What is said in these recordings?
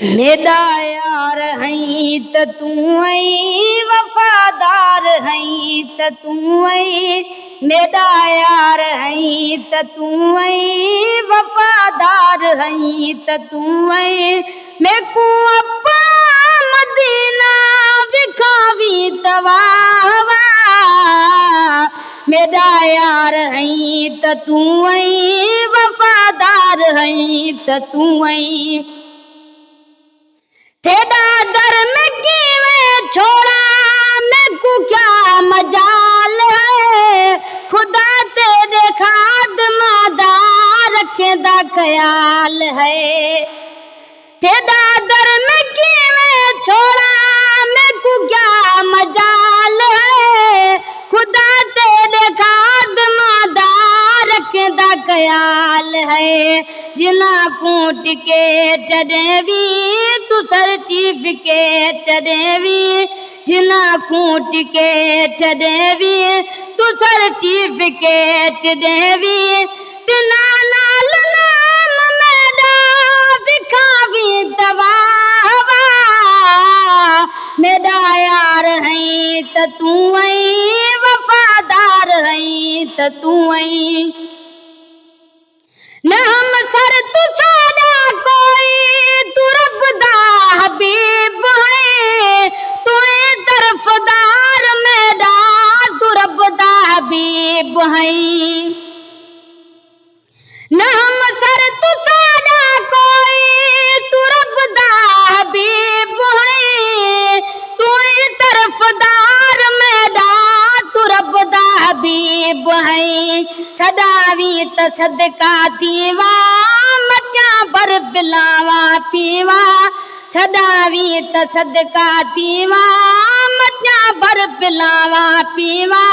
मेरा यार हई त तू आई वफादार हई त तू आई मेरा यार हई त तू आई वफादार हई त तू आई मैं को अपना मदीना दिखावी तवावा मेरा यार हई त तू आई वफादार हई त तू आई तेरा दर में कीवे छोड़ा मैं को क्या मजाल है खुदा तेरे खादमदार रखे दा ख्याल है तेरा दर में कीवे छोड़ा मैं को क्या मजाल है खुदा तेरे खादमदार रखे दा ख्याल है जिना कूट के चढ़ेवी तू सर्टिफिकेट देवी जिना कूट के चढ़ेवी तू सर्टिफिकेट देवी तिना नाल नाम मेरा दिखावी दवावा मेरा यार है त तू आई वफादार है त तू आई न हम सर तू सादा कोई तू रब दा हबीब है तू तरफदार मेरा तू रब दा हबीब है न हम सर तू सादा कोई तू रब दा हबीब है तू तरफदार मेरा तू रब दा हबीब है सदावी त सदका दीवा मचा पर बिलावा पीवा सदावी त सदका दीवा मचा पर बिलावा पीवा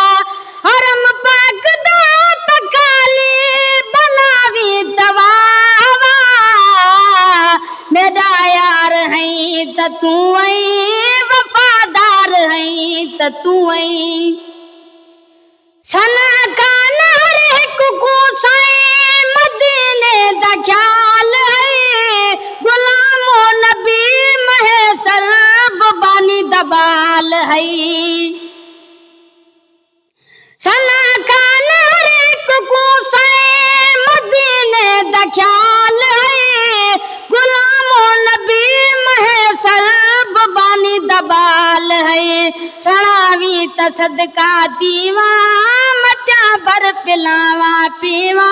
हरम पाक दा पकाली बनावी दवावा मेरा यार है त तू आई वफादार है त तू आई सना कान हर एक को साए मदीने दा ख्याल है गुलामो नबी महेसर बानी दबाल है सना कान हर एक को साए मदीने दा ख्याल है गुलामो नबी महेसर बानी दबाल है सणावी त सदका दीवा मचा पर पिलावा पीवा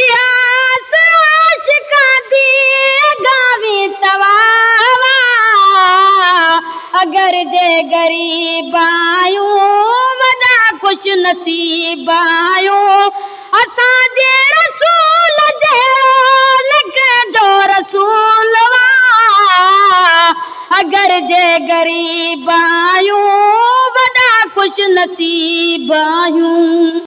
यास आशिका दी गावी तवावा अगर जे गरीब आयो वदा खुश नसीब आयो असा जे रसूल जहिड़ो नक जो रसूल वा अगर जे गरीब आयो वदा खुश नसीब आयूं।